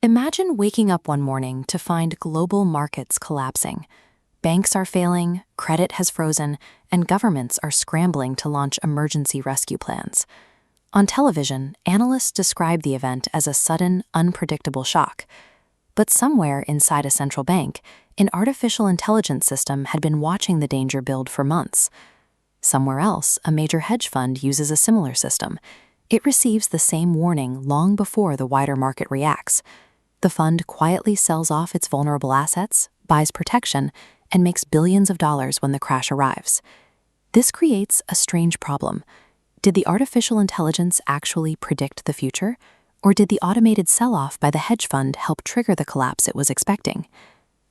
Imagine waking up one morning to find global markets collapsing. Banks are failing, credit has frozen, and governments are scrambling to launch emergency rescue plans. On television, analysts describe the event as a sudden, unpredictable shock. But somewhere inside a central bank, an artificial intelligence system had been watching the danger build for months. Somewhere else, a major hedge fund uses a similar system. It receives the same warning long before the wider market reacts. The fund quietly sells off its vulnerable assets, buys protection, and makes billions of dollars when the crash arrives. This creates a strange problem. Did the artificial intelligence actually predict the future? Or did the automated sell-off by the hedge fund help trigger the collapse it was expecting?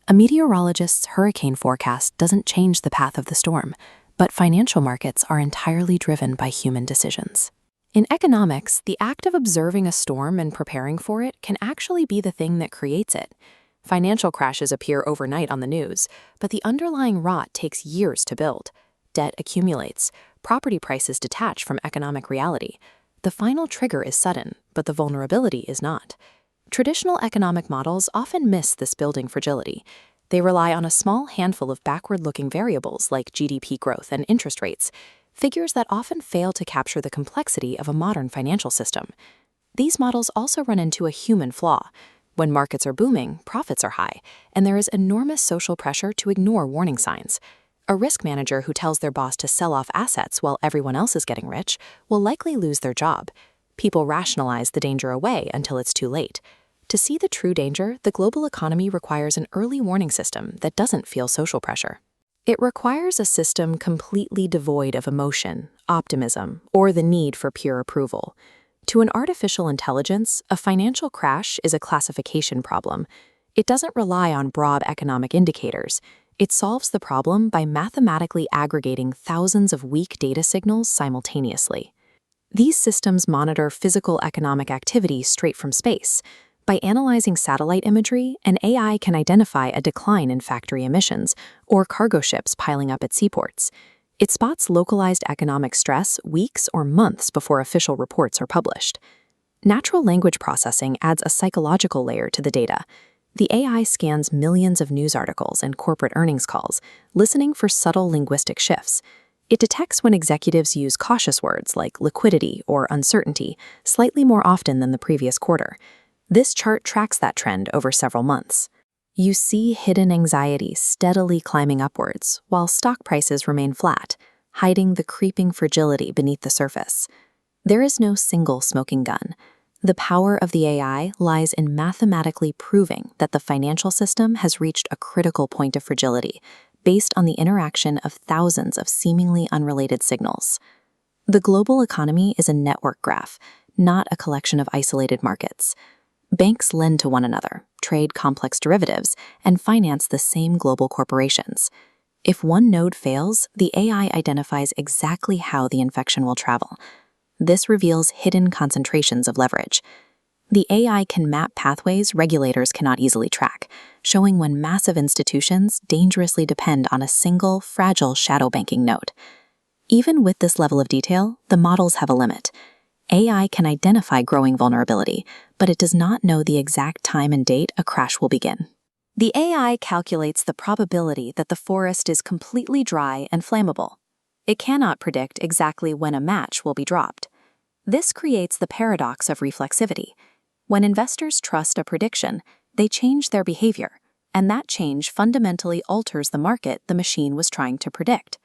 A meteorologist's hurricane forecast doesn't change the path of the storm, but financial markets are entirely driven by human decisions. In economics, the act of observing a storm and preparing for it can actually be the thing that creates it. Financial crashes appear overnight on the news, but the underlying rot takes years to build. Debt accumulates, property prices detach from economic reality. The final trigger is sudden, but the vulnerability is not. Traditional economic models often miss this building fragility. They rely on a small handful of backward-looking variables like GDP growth and interest rates, figures that often fail to capture the complexity of a modern financial system. These models also run into a human flaw. When markets are booming, profits are high, and there is enormous social pressure to ignore warning signs. A risk manager who tells their boss to sell off assets while everyone else is getting rich will likely lose their job. People rationalize the danger away until it's too late. To see the true danger, the global economy requires an early warning system that doesn't feel social pressure. It requires a system completely devoid of emotion, optimism, or the need for pure approval. To an artificial intelligence, a financial crash is a classification problem. It doesn't rely on broad economic indicators. It solves the problem by mathematically aggregating thousands of weak data signals simultaneously. These systems monitor physical economic activity straight from space. By analyzing satellite imagery, an AI can identify a decline in factory emissions or cargo ships piling up at seaports. It spots localized economic stress weeks or months before official reports are published. Natural language processing adds a psychological layer to the data. The AI scans millions of news articles and corporate earnings calls, listening for subtle linguistic shifts. It detects when executives use cautious words like liquidity or uncertainty slightly more often than the previous quarter. This chart tracks that trend over several months. You see hidden anxiety steadily climbing upwards, while stock prices remain flat, hiding the creeping fragility beneath the surface. There is no single smoking gun. The power of the AI lies in mathematically proving that the financial system has reached a critical point of fragility, based on the interaction of thousands of seemingly unrelated signals. The global economy is a network graph, not a collection of isolated markets. Banks lend to one another, trade complex derivatives, and finance the same global corporations. If one node fails, the AI identifies exactly how the infection will travel. This reveals hidden concentrations of leverage. The AI can map pathways regulators cannot easily track, showing when massive institutions dangerously depend on a single, fragile shadow banking node. Even with this level of detail, the models have a limit. AI can identify growing vulnerability, but it does not know the exact time and date a crash will begin. The AI calculates the probability that the forest is completely dry and flammable. It cannot predict exactly when a match will be dropped. This creates the paradox of reflexivity. When investors trust a prediction, they change their behavior, and that change fundamentally alters the market the machine was trying to predict.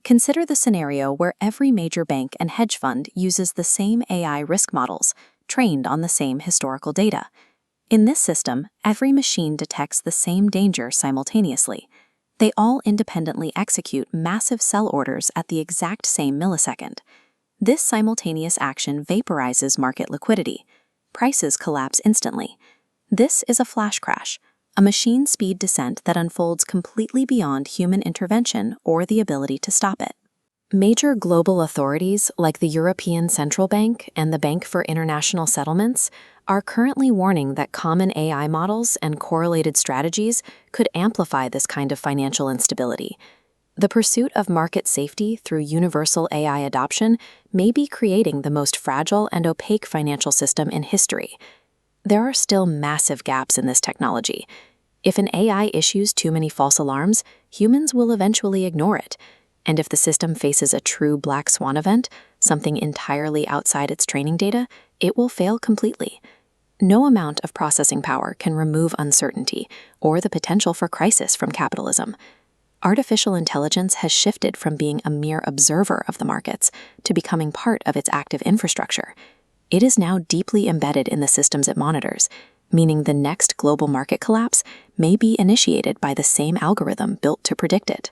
Consider the scenario where every major bank and hedge fund uses the same AI risk models, trained on the same historical data. In this system, every machine detects the same danger simultaneously. They all independently execute massive sell orders at the exact same millisecond. This simultaneous action vaporizes market liquidity. Prices collapse instantly. This is a flash crash, a machine speed descent that unfolds completely beyond human intervention or the ability to stop it. Major global authorities like the European Central Bank and the Bank for International Settlements are currently warning that common AI models and correlated strategies could amplify this kind of financial instability. The pursuit of market safety through universal AI adoption may be creating the most fragile and opaque financial system in history. there are still massive gaps in this technology. If an AI issues too many false alarms, humans will eventually ignore it. And if the system faces a true black swan event, something entirely outside its training data, it will fail completely. No amount of processing power can remove uncertainty or the potential for crisis from capitalism. Artificial intelligence has shifted from being a mere observer of the markets to becoming part of its active infrastructure. It is now deeply embedded in the systems it monitors, meaning the next global market collapse may be initiated by the same algorithm built to predict it.